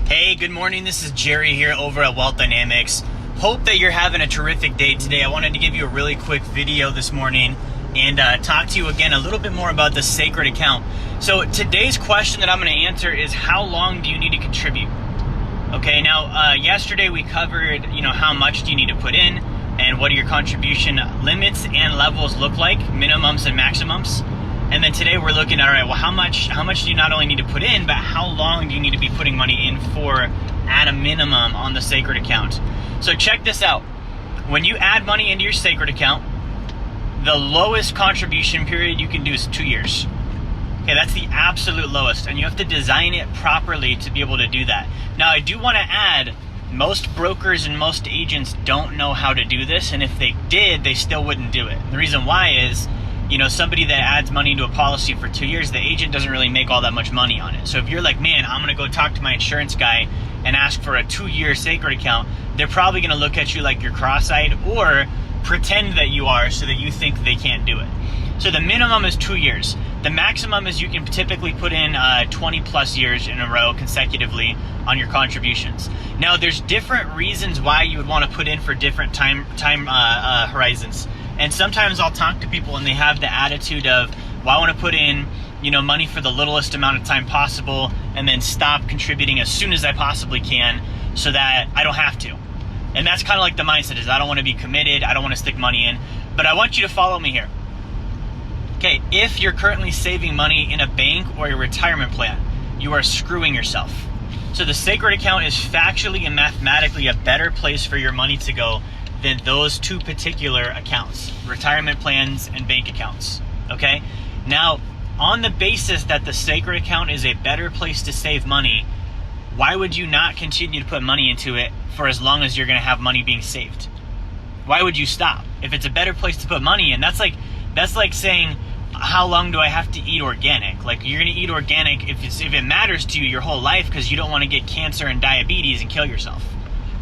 Hey, good morning. This is Jerry here over at Wealth Dynamics. Hope that you're having a terrific day today. I wanted to give you a really quick video this morning and talk to you again a little bit more about the sacred account. So today's question that I'm going to answer is, how long do you need to contribute? Okay, now yesterday we covered, how much do you need to put in and what do your contribution limits and levels look like, minimums and maximums. And then today we're looking at, all right, well, how much do you not only need to put in, but how long do you need to be putting money in for at a minimum on the sacred account? So check this out. When you add money into your sacred account, the lowest contribution period you can do is 2 years. Okay, that's the absolute lowest, and you have to design it properly to be able to do that. Now, I do want to add, most brokers and most agents don't know how to do this, and if they did, they still wouldn't do it. The reason why is, somebody that adds money into a policy for 2 years, the agent doesn't really make all that much money on it. So if you're like, man, I'm going to go talk to my insurance guy and ask for a 2-year sacred account, they're probably going to look at you like you're cross-eyed or pretend that you are so that you think they can't do it. So the minimum is 2 years. The maximum is you can typically put in 20 plus years in a row consecutively on your contributions. Now, there's different reasons why you would want to put in for different time horizons. And sometimes I'll talk to people and they have the attitude of, well, I want to put in, money for the littlest amount of time possible and then stop contributing as soon as I possibly can so that I don't have to. And that's kind of like the mindset is, I don't want to be committed, I don't want to stick money in, but I want you to follow me here. Okay, if you're currently saving money in a bank or a retirement plan, you are screwing yourself. So the sacred account is factually and mathematically a better place for your money to go than those two particular accounts, retirement plans and bank accounts, okay? Now, on the basis that the sacred account is a better place to save money, why would you not continue to put money into it for as long as you're gonna have money being saved? Why would you stop? If it's a better place to put money in, that's like saying, how long do I have to eat organic? Like, you're gonna eat organic if it matters to you your whole life because you don't wanna get cancer and diabetes and kill yourself.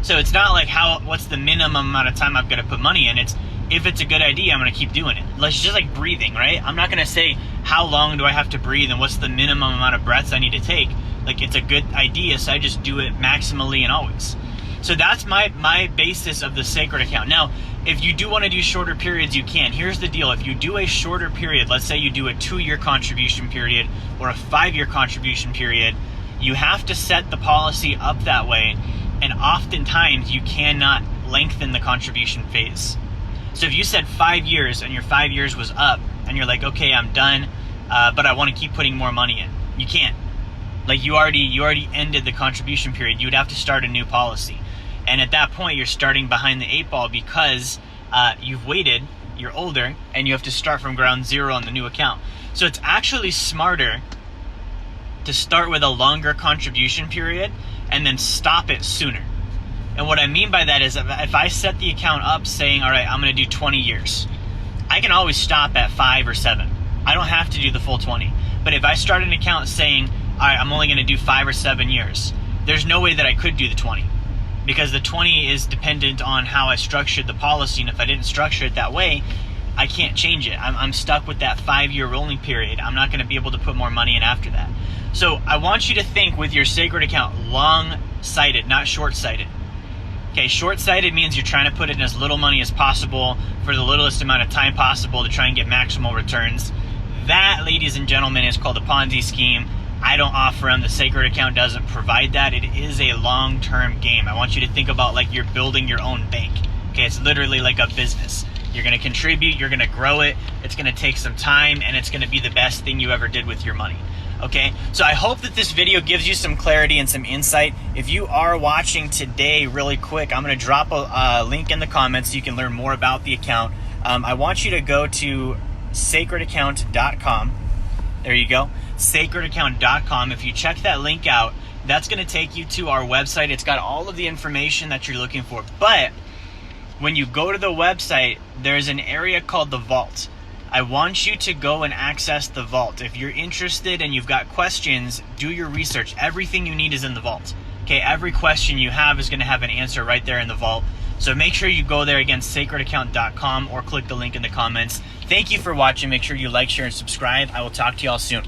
So it's not like what's the minimum amount of time I've got to put money in. It's if it's a good idea, I'm going to keep doing it. It's just like breathing, right? I'm not going to say how long do I have to breathe and what's the minimum amount of breaths I need to take. Like, it's a good idea, so I just do it maximally and always. So that's my basis of the sacred account. Now, if you do want to do shorter periods, you can. Here's the deal. If you do a shorter period, let's say you do a 2-year contribution period or a 5-year contribution period, you have to set the policy up that way. And oftentimes you cannot lengthen the contribution phase. So if you said 5 years and your 5 years was up and you're like, okay, I'm done, but I want to keep putting more money in, you can't. Like, you already ended the contribution period. You would have to start a new policy. And at that point, you're starting behind the 8 ball because you've waited, you're older, and you have to start from ground zero on the new account. So it's actually smarter to start with a longer contribution period and then stop it sooner. And what I mean by that is, if I set the account up saying, all right, I'm going to do 20 years, I can always stop at 5 or 7. I don't have to do the full 20. But if I start an account saying, all right, I'm only going to do 5 or 7 years, there's no way that I could do the 20, because the 20 is dependent on how I structured the policy. And if I didn't structure it that way, I can't change it. I'm stuck with that 5-year rolling period. I'm not going to be able to put more money in after that. So I want you to think with your sacred account long-sighted, not short-sighted. Okay, short-sighted means you're trying to put in as little money as possible for the littlest amount of time possible to try and get maximal returns. That, ladies and gentlemen, is called a Ponzi scheme. I don't offer them. The sacred account doesn't provide that. It is a long-term game. I want you to think about like you're building your own bank. Okay, it's literally like a business. You're going to contribute, you're going to grow it, it's going to take some time, and it's going to be the best thing you ever did with your money. Okay, so I hope that this video gives you some clarity and some insight. If you are watching today, really quick, I'm going to drop a link in the comments so you can learn more about the account. I want you to go to sacredaccount.com. There you go, sacredaccount.com. If you check that link out, that's going to take you to our website. It's got all of the information that you're looking for. But when you go to the website, there's an area called the vault. I want you to go and access the vault. If you're interested and you've got questions, do your research. Everything you need is in the vault. Okay, every question you have is going to have an answer right there in the vault. So make sure you go there, again, sacredaccount.com, or click the link in the comments. Thank you for watching. Make sure you like, share, and subscribe. I will talk to you all soon.